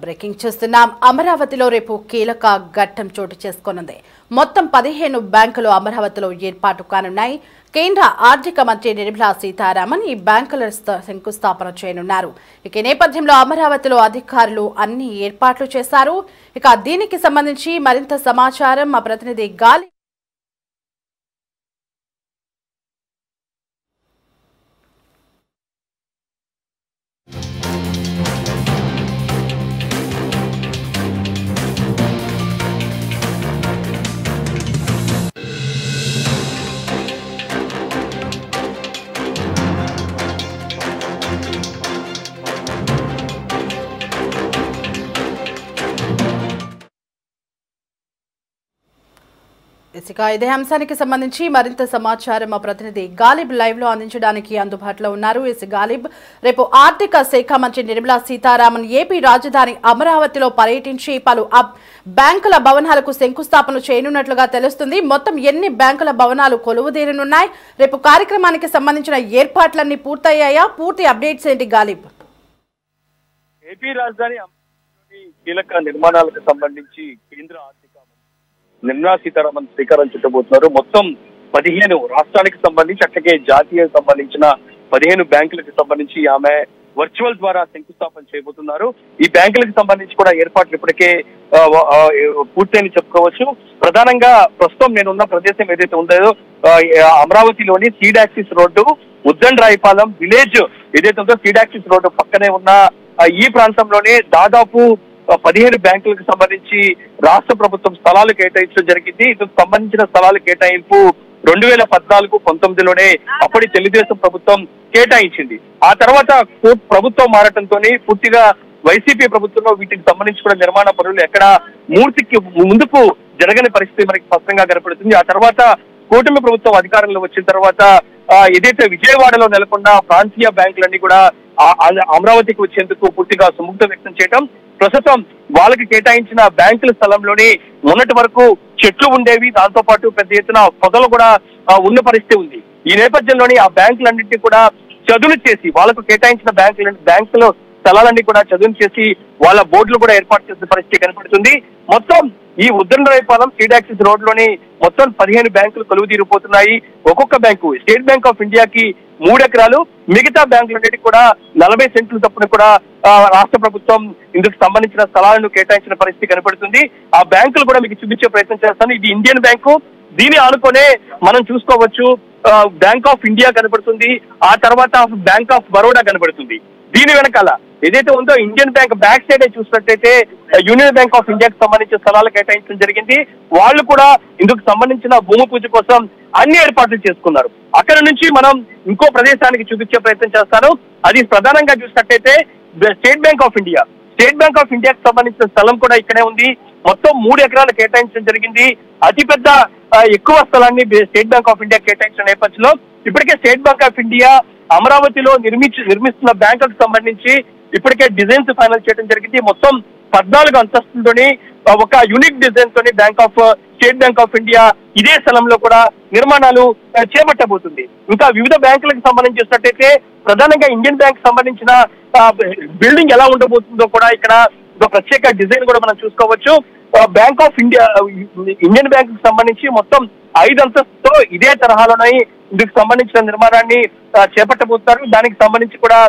Breaking చూస్తున్నాం. అమరావతిలో రేపు కీలక ఘట్టం చోటు చేసుకోనుంది. మొత్తం 15 బ్యాంకులు అమరావతిలో ఏర్పాటు కానున్నాయి. కేంద్ర ఆర్థిక మంత్రి నిర్మలా సీతారామన్ ఈ బ్యాంకుల శంకుస్థాపన చేయనున్నారు. ఈ నేపథ్యంలో అమరావతిలో అధికారులు అన్ని ఏర్పాట్లు చేశారు. దీనికి సంబంధించి మరింత సమాచారం మా ప్రతినిధి గాలి ఇదే అంశానికి సంబంధించి మరింత సమాచారం మా ప్రతినిధి గాలిబ్ లైవ్ లో అందించడానికి అందుబాటులో ఉన్నారు. గాలిబ్, రేపు ఆర్థిక శాఖ మంత్రి నిర్మలా సీతారామన్ ఏపీ రాజధాని అమరావతిలో పర్యటించి పలు బ్యాంకుల భవనాలకు శంకుస్థాపన చేయనున్నట్లుగా తెలుస్తుంది. మొత్తం ఎన్ని బ్యాంకుల భవనాలు కొలువుదీరనున్నాయి? రేపు కార్యక్రమానికి సంబంధించిన ఏర్పాట్లన్నీ పూర్తయ్యాయా? పూర్తి అప్డేట్స్ ఏంటి గాలిబ్? ఏపీ రాజధాని కీలక నిర్మాణాలకు సంబంధించి కేంద్ర ఆర్థిక నిర్మలా సీతారామన్ శ్రీకారం చుట్టబోతున్నారు. మొత్తం 15 రాష్ట్రానికి సంబంధించి అట్లాగే జాతీయ సంబంధించిన 15 బ్యాంకులకు సంబంధించి ఆమె వర్చువల్ ద్వారా శంకుస్థాపన చేయబోతున్నారు. ఈ బ్యాంకులకు సంబంధించి కూడా ఏర్పాట్లు ఇప్పటికే పూర్తయిని చెప్పుకోవచ్చు. ప్రధానంగా ప్రస్తుతం నేనున్న ప్రదేశం ఏదైతే ఉందో అమరావతిలోని సీడ్ యాక్సిస్ రోడ్డు ఉద్దండ్రాయిపాలెం విలేజ్ ఏదైతే ఉందో సీడ్ యాక్సిస్ రోడ్డు పక్కనే ఉన్న ఈ ప్రాంతంలోనే దాదాపు 15 బ్యాంకులకు సంబంధించి రాష్ట్ర ప్రభుత్వం స్థలాలు కేటాయించడం జరిగింది. ఇందుకు సంబంధించిన స్థలాల కేటాయింపు 2014-19లోనే అప్పటి తెలుగుదేశం ప్రభుత్వం కేటాయించింది. ఆ తర్వాత ప్రభుత్వం మారటంతో పూర్తిగా వైసీపీ ప్రభుత్వంలో వీటికి సంబంధించి కూడా నిర్మాణ పనులు ఎక్కడ మూర్తికి ముందుకు జరగని పరిస్థితి మనకి స్పష్టంగా కనపడుతుంది. ఆ తర్వాత కూటమి ప్రభుత్వం అధికారంలో వచ్చిన తర్వాత ఏదైతే విజయవాడలో నెలకొన్న ప్రాంతీయ బ్యాంకులన్నీ కూడా అమరావతికి వచ్చేందుకు పూర్తిగా సుముఖత వ్యక్తం చేయడం, ప్రస్తుతం వాళ్ళకి కేటాయించిన బ్యాంకుల స్థలంలోని మొన్నటి వరకు చెట్లు ఉండేవి, దాంతో పాటు పెద్ద ఎత్తున పొదలు కూడా ఉన్న పరిస్థితి ఉంది. ఈ నేపథ్యంలోని ఆ బ్యాంకులన్నింటినీ కూడా చదును చేసి వాళ్ళకు కేటాయించిన బ్యాంకుల స్థలాలన్నీ కూడా చదును చేసి వాళ్ళ బోర్డులు కూడా ఏర్పాటు చేసిన పరిస్థితి కనపడుతుంది. మొత్తం ఈ ఉద్దండరాయపాలెం సీడ్ యాక్సిస్ రోడ్ లోని మొత్తం 15 బ్యాంకులు కొలువు తీరిపోతున్నాయి. ఒక్కొక్క బ్యాంకు స్టేట్ బ్యాంక్ ఆఫ్ ఇండియాకి 3 ఎకరాలు, మిగతా బ్యాంకులన్నిటికీ కూడా 40 సెంట్లు తప్పున కూడా రాష్ట్ర ప్రభుత్వం ఇందుకు సంబంధించిన స్థలాలను కేటాయించిన పరిస్థితి కనపడుతుంది. ఆ బ్యాంకులు కూడా మీకు చూపించే ప్రయత్నం చేస్తాను. ఇది ఇండియన్ బ్యాంకు, దీని ఆనుకొనే మనం చూసుకోవచ్చు బ్యాంక్ ఆఫ్ ఇండియా కనపడుతుంది, ఆ తర్వాత బ్యాంక్ ఆఫ్ బరోడా కనపడుతుంది. దీని వెనకాల ఏదైతే ఉందో ఇండియన్ బ్యాంక్ బ్యాక్ సైడ్ చూసినట్టయితే యూనియన్ బ్యాంక్ ఆఫ్ ఇండియాకి సంబంధించిన స్థలాలు కేటాయించడం జరిగింది. వాళ్ళు కూడా ఇందుకు సంబంధించిన భూమి పూజ కోసం అన్ని ఏర్పాట్లు చేసుకున్నారు. అక్కడ నుంచి మనం ఇంకో ప్రదేశానికి చూపించే ప్రయత్నం చేస్తాను. అది ప్రధానంగా చూసినట్టయితే state bank of India. State bank of ఇండియాకి సంబంధించిన స్థలం కూడా ఇక్కడే ఉంది. మొత్తం 3 ఎకరాలు కేటాయించడం జరిగింది. అతిపెద్ద ఎక్కువ స్థలాన్ని స్టేట్ బ్యాంక్ ఆఫ్ ఇండియా కేటాయించిన నేపథ్యంలో ఇప్పటికే స్టేట్ బ్యాంక్ ఆఫ్ ఇండియా అమరావతిలో నిర్మిస్తున్న బ్యాంకులకు సంబంధించి ఇప్పటికే డిజైన్స్ ఫైనల్ చేయడం జరిగింది. మొత్తం 14 అంతస్తులతోని ఒక యూనిక్ డిజైన్ తోని స్టేట్ బ్యాంక్ ఆఫ్ ఇండియా ఇదే స్థలంలో కూడా నిర్మాణాలు చేపట్టబోతుంది. ఇంకా వివిధ బ్యాంకులకు సంబంధించినట్టయితే ప్రధానంగా ఇండియన్ బ్యాంక్ సంబంధించిన బిల్డింగ్ ఎలా ఉండబోతుందో కూడా ఇక్కడ ఒక ప్రత్యేక డిజైన్ కూడా మనం చూసుకోవచ్చు. Bank of India Indian bank కు సంబంధించి మొత్తం 5 అంతస్తుతో ఇదే తరహాలోనే ఇందుకు సంబంధించిన నిర్మాణాన్ని చేపట్టబోతున్నారు. దానికి సంబంధించి కూడా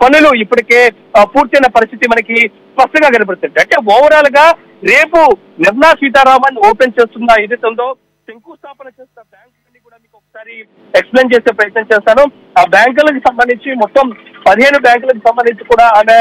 పనులు ఇప్పటికే పూర్తయిన పరిస్థితి మనకి స్పష్టంగా కనబడుతుంది. అంటే ఓవరాల్ గా రేపు నిర్మలా సీతారామన్ ఓపెన్ చేస్తున్న ఏదైతే ఉందో శంకుస్థాపన చేస్తున్న బ్యాంకులన్నీ కూడా మీకు ఒకసారి ఎక్స్ప్లెయిన్ చేసే ప్రయత్నం చేస్తాను. ఆ బ్యాంకులకు సంబంధించి మొత్తం 15 బ్యాంకులకు సంబంధించి కూడా ఆమె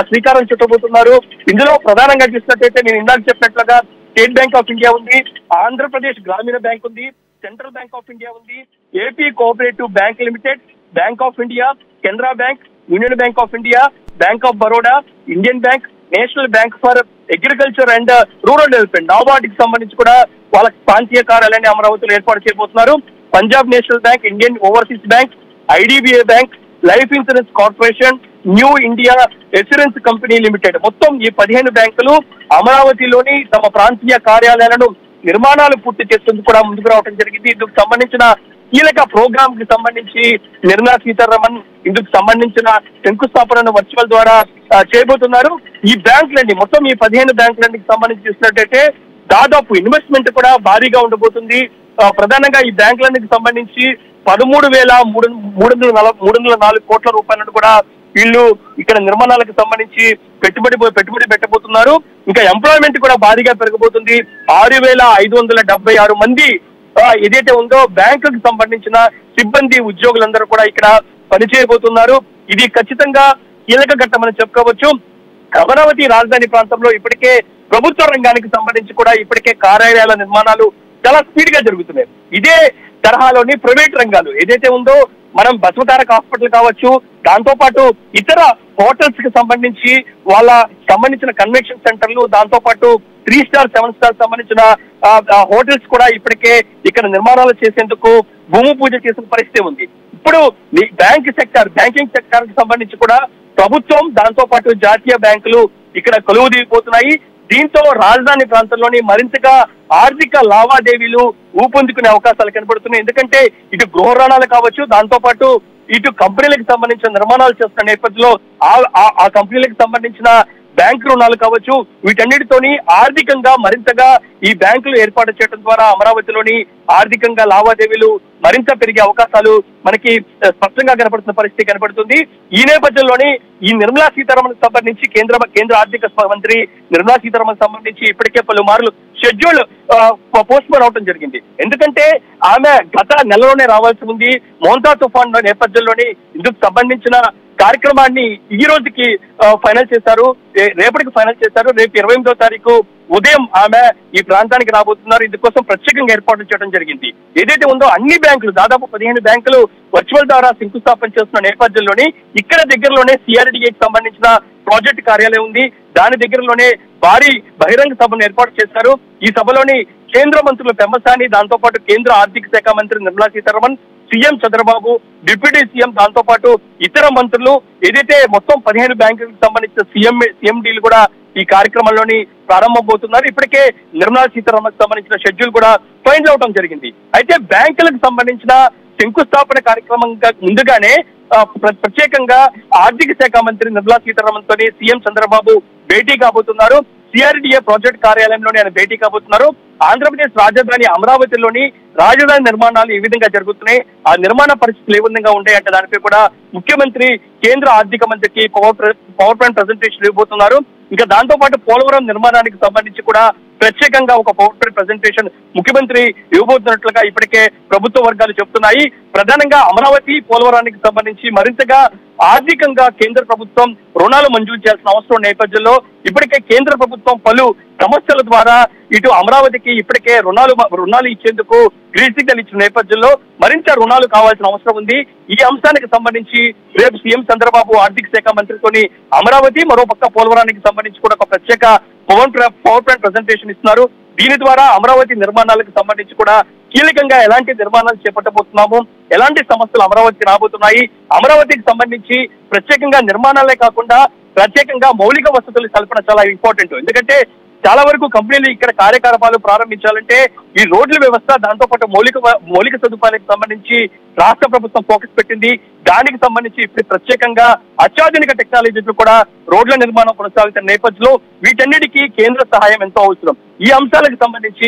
శ్రీకారం చుట్టబోతున్నారు. ఇందులో ప్రధానంగా చూసినట్టయితే నేను ఇందాక చెప్పినట్లుగా స్టేట్ బ్యాంక్ ఆఫ్ ఇండియా ఉంది, ఆంధ్రప్రదేశ్ గ్రామీణ బ్యాంక్ ఉంది, సెంట్రల్ బ్యాంక్ ఆఫ్ ఇండియా ఉంది, AP cooperative bank limited, bank of India, Canara bank, union bank of India, bank of Baroda, Indian bank, national bank for agriculture and rural development నాబార్డ్కి సంబంధించి కూడా వాళ్ళ ప్రాంతీయ కార్యాలయాన్ని అమరావతిలో ఏర్పాటు చేయబోతున్నారు. Punjab national bank, Indian overseas bank, IDBI bank, life insurance corporation, new India insurance company limited, మొత్తం ఈ 15 బ్యాంకులు అమరావతిలోని తమ ప్రాంతీయ కార్యాలయాలను నిర్మాణాలు పూర్తి చేసేందుకు కూడా ముందుకు రావడం జరిగింది. ఇందుకు సంబంధించిన కీలక ప్రోగ్రామ్ కి సంబంధించి నిర్మలా సీతారామన్ ఇందుకు సంబంధించిన శంకుస్థాపనను వర్చువల్ ద్వారా చేయబోతున్నారు. ఈ బ్యాంకులన్నీ మొత్తం ఈ 15 బ్యాంకులకి సంబంధించి చూసినట్టయితే దాదాపు ఇన్వెస్ట్మెంట్ కూడా భారీగా ఉండబోతుంది. ప్రధానంగా ఈ బ్యాంకులన్నిటికి సంబంధించి 13,304 కోట్ల రూపాయలను కూడా వీళ్ళు ఇక్కడ నిర్మాణాలకు సంబంధించి పెట్టుబడి పెట్టబోతున్నారు. ఇంకా ఎంప్లాయ్మెంట్ కూడా భారీగా పెరగబోతుంది. 6,576 మంది ఏదైతే ఉందో బ్యాంకులకు సంబంధించిన సిబ్బంది ఉద్యోగులందరూ కూడా ఇక్కడ పనిచేయబోతున్నారు. ఇది ఖచ్చితంగా కీలక ఘట్టమని చెప్పుకోవచ్చు. అమరావతి రాజధాని ప్రాంతంలో ఇప్పటికే ప్రభుత్వ రంగానికి సంబంధించి కూడా ఇప్పటికే కార్యాలయాల నిర్మాణాలు చాలా స్పీడ్ గా జరుగుతున్నాయి. ఇదే తరహాలోని ప్రైవేట్ రంగాలు ఏదైతే ఉందో మనం బసవతారక హాస్పిటల్ కావచ్చు, దాంతో పాటు ఇతర హోటల్స్ కి సంబంధించి వాళ్ళ సంబంధించిన కన్వెన్షన్ సెంటర్లు, దాంతో పాటు 3 స్టార్ 7 స్టార్ సంబంధించిన హోటల్స్ కూడా ఇప్పటికే ఇక్కడ నిర్మాణాలు చేసేందుకు భూమి పూజ చేసిన పరిస్థితి ఉంది. ఇప్పుడు బ్యాంకింగ్ సెక్టార్ కి సంబంధించి కూడా ప్రభుత్వం, దాంతో పాటు జాతీయ బ్యాంకులు ఇక్కడ కొలువు తీరిపోతున్నాయి. దీంతో రాజధాని ప్రాంతంలోని మరింతగా ఆర్థిక లావాదేవీలు ఊపందుకునే అవకాశాలు కనబడుతున్నాయి. ఎందుకంటే ఇటు గృహ రుణాలు కావచ్చు, దాంతో పాటు ఇటు కంపెనీలకు సంబంధించిన నిర్మాణాలు చేస్తున్న నేపథ్యంలో ఆ కంపెనీలకు సంబంధించిన బ్యాంకు రుణాలు కావచ్చు, వీటన్నిటితోని ఆర్థికంగా మరింతగా ఈ బ్యాంకులు ఏర్పాటు చేయడం ద్వారా అమరావతిలోని ఆర్థికంగా లావాదేవీలు మరింత పెరిగే అవకాశాలు మనకి స్పష్టంగా కనపడుతున్న పరిస్థితి కనపడుతుంది. ఈ నేపథ్యంలోని ఈ నిర్మలా సీతారామన్ సంబంధించి కేంద్ర ఆర్థిక మంత్రి నిర్మలా సీతారామన్ సంబంధించి ఇప్పటికే పలుమార్లు షెడ్యూల్ పోస్ట్ పోన్ అవడం జరిగింది. ఎందుకంటే ఆమె గత నెలలోనే రావాల్సి ఉంది. మోంతా తుఫాన్ నేపథ్యంలోని ఇందుకు సంబంధించిన కార్యక్రమాన్ని ఈ రోజుకి ఫైనల్ చేశారు, రేపటికి ఫైనల్ చేశారు. రేపు 28వ తారీఖు ఉదయం ఆమె ఈ ప్రాంతానికి రాబోతున్నారు. ఇందుకోసం ప్రత్యేకంగా ఏర్పాట్లు చేయడం జరిగింది. ఏదైతే ఉందో అన్ని బ్యాంకులు, దాదాపు 15 బ్యాంకులు వర్చువల్ ద్వారా శంకుస్థాపన చేస్తున్న నేపథ్యంలోనే ఇక్కడ దగ్గరలోనే సిఆర్డీఏకి సంబంధించిన ప్రాజెక్ట్ కార్యాలయం ఉంది. దాని దగ్గరలోనే భారీ బహిరంగ సభను ఏర్పాటు చేశారు. ఈ సభలోని కేంద్ర మంత్రులు పెమ్మసాని, దాంతో పాటు కేంద్ర ఆర్థిక శాఖ మంత్రి Nirmala Sitharaman, CM Chandrababu, deputy CM, దాంతో పాటు ఇతర మంత్రులు, ఏదైతే మొత్తం 15 బ్యాంకులకు సంబంధించిన సీఎండీలు కూడా ఈ కార్యక్రమంలోని ప్రారంభమవుతున్నారు. ఇప్పటికే నిర్మలా సీతారామన్ సంబంధించిన షెడ్యూల్ కూడా ఫైనల్ అవడం జరిగింది. అయితే బ్యాంకులకు సంబంధించిన శంకుస్థాపన కార్యక్రమం ముందుగానే ప్రత్యేకంగా ఆర్థిక శాఖ మంత్రి నిర్మలా సీతారామన్ తోని సీఎం చంద్రబాబు భేటీ కాబోతున్నారు. సిఆర్డీఏ ప్రాజెక్ట్ కార్యాలయంలోని ఆయన భేటీ కాబోతున్నారు. ఆంధ్రప్రదేశ్ రాజధాని అమరావతిలోని రాజధాని నిర్మాణాలు ఏ విధంగా జరుగుతున్నాయి, ఆ నిర్మాణ పరిస్థితులు ఏ విధంగా ఉంటాయంటే దానిపై కూడా ముఖ్యమంత్రి కేంద్ర ఆర్థిక మంత్రికి పవర్ పాయింట్ ప్రెజెంటేషన్ ఇవ్వబోతున్నారు. ఇంకా దాంతో పాటు పోలవరం నిర్మాణానికి సంబంధించి కూడా ప్రత్యేకంగా ఒక పవర్ పాయింట్ ప్రెజెంటేషన్ ముఖ్యమంత్రి ఇవ్వబోతున్నట్లుగా ఇప్పటికే ప్రభుత్వ వర్గాలు చెబుతున్నాయి. ప్రధానంగా అమరావతి పోలవరానికి సంబంధించి మరింతగా ఆర్థికంగా కేంద్ర ప్రభుత్వం రుణాలు మంజూరు చేయాల్సిన అవసరం నేపథ్యంలో ఇప్పటికే కేంద్ర ప్రభుత్వం పలు సమస్యల ద్వారా ఇటు అమరావతికి ఇప్పటికే రుణాలు ఇచ్చేందుకు గ్రీన్ సిగ్నల్ ఇచ్చిన నేపథ్యంలో మరింత రుణాలు కావాల్సిన అవసరం ఉంది. ఈ అంశానికి సంబంధించి రేపు సీఎం చంద్రబాబు ఆర్థిక శాఖ మంత్రితోని అమరావతి, మరోపక్క పోలవరానికి సంబంధించి కూడా ఒక ప్రత్యేక పవర్ పాయింట్ ప్రెజెంటేషన్ ఇస్తున్నారు. దీని ద్వారా అమరావతి నిర్మాణాలకు సంబంధించి కూడా కీలకంగా ఎలాంటి నిర్మాణాలు చేపట్టబోతున్నాము, ఎలాంటి సమస్యలు అమరావతికి రాబోతున్నాయి, అమరావతికి సంబంధించి ప్రత్యేకంగా నిర్మాణాలే కాకుండా ప్రత్యేకంగా మౌలిక వసతులు కల్పన చాలా ఇంపార్టెంట్. ఎందుకంటే చాలా వరకు కంపెనీలు ఇక్కడ కార్యకలాపాలు ప్రారంభించాలంటే ఈ రోడ్ల వ్యవస్థ, దాంతో పాటు మౌలిక సదుపాయాలకు సంబంధించి రాష్ట్ర ప్రభుత్వం ఫోకస్ పెట్టింది. దానికి సంబంధించి ఇప్పుడు ప్రత్యేకంగా అత్యాధునిక టెక్నాలజీలు కూడా రోడ్ల నిర్మాణం కొనసాగుతున్న నేపథ్యంలో వీటన్నిటికీ కేంద్ర సహాయం ఎంతో అవసరం. ఈ అంశాలకు సంబంధించి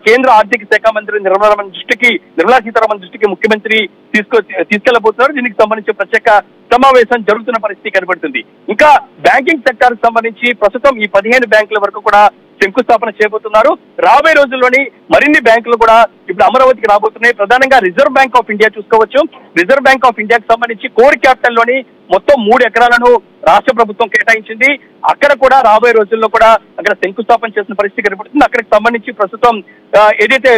కేంద్ర ఆర్థిక శాఖ మంత్రి నిర్మలా సీతారామన్ దృష్టికి ముఖ్యమంత్రి తీసుకెళ్లబోతున్నారు. దీనికి సంబంధించి ప్రత్యేక సమావేశం జరుగుతున్న పరిస్థితి కనబడుతుంది. ఇంకా బ్యాంకింగ్ సెక్టార్ కి సంబంధించి ప్రస్తుతం ఈ 15 బ్యాంకుల వరకు కూడా శంకుస్థాపన చేయబోతున్నారు. రాబోయే రోజుల్లోని మరిన్ని బ్యాంకులు కూడా ఇప్పుడు అమరావతికి రాబోతున్నాయి. ప్రధానంగా రిజర్వ్ బ్యాంక్ ఆఫ్ ఇండియా చూసుకోవచ్చు. రిజర్వ్ బ్యాంక్ ఆఫ్ ఇండియాకి సంబంధించి కోర్ క్యాపిటల్ లోని మొత్తం 3 ఎకరాలను రాష్ట్ర ప్రభుత్వం కేటాయించింది. అక్కడ కూడా రాబోయే రోజుల్లో కూడా అక్కడ శంకుస్థాపన చేసిన పరిస్థితి కనబడుతుంది. అక్కడికి సంబంధించి ప్రస్తుతం ఏదైతే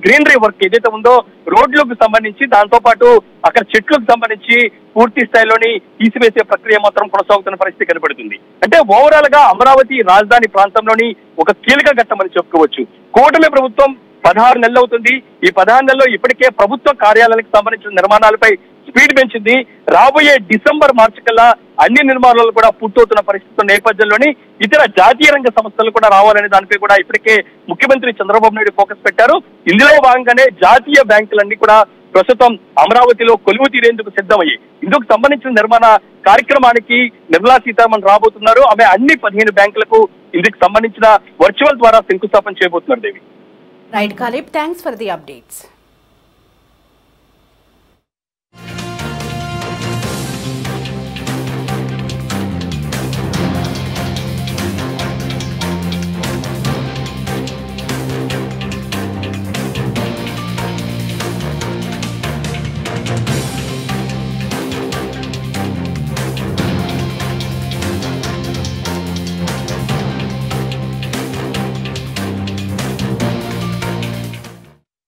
గ్రీనరీ వర్క్ ఏదైతే ఉందో రోడ్లకు సంబంధించి, దాంతో పాటు అక్కడ చెట్లకు సంబంధించి పూర్తి స్థాయిలోని తీసివేసే ప్రక్రియ మాత్రం కొనసాగుతున్న పరిస్థితి కనబడుతుంది. అంటే ఓవరాల్ గా అమరావతి రాజధాని ప్రాంతంలోని ఒక కీలక ఘట్టం అని చెప్పుకోవచ్చు. కూటమి ప్రభుత్వం 16 నెలలు అవుతుంది. ఈ 16 నెలల్లో ఇప్పటికే ప్రభుత్వ కార్యాలయాలకు సంబంధించిన నిర్మాణాలపై స్పీడ్ పెంచింది. రాబోయే డిసెంబర్, మార్చి కల్లా అన్ని నిర్మాణాలు కూడా పూర్తవుతున్న పరిస్థితుల నేపథ్యంలోని ఇతర జాతీయ రంగ సంస్థలు కూడా రావాలనే దానిపై కూడా ఇప్పటికే ముఖ్యమంత్రి చంద్రబాబు నాయుడు ఫోకస్ పెట్టారు. ఇందులో భాగంగానే జాతీయ బ్యాంకులన్నీ కూడా ప్రస్తుతం అమరావతిలో కొలువు తీరేందుకు సిద్ధమయ్యాయి. ఇందుకు సంబంధించిన నిర్మాణ కార్యక్రమానికి నిర్మలా సీతారామన్ రాబోతున్నారు. ఆమె అన్ని 15 బ్యాంకులకు ఇందుకు సంబంధించిన వర్చువల్ ద్వారా శంకుస్థాపన చేయబోతున్నారు. Devi. Right Caleb, thanks for the updates.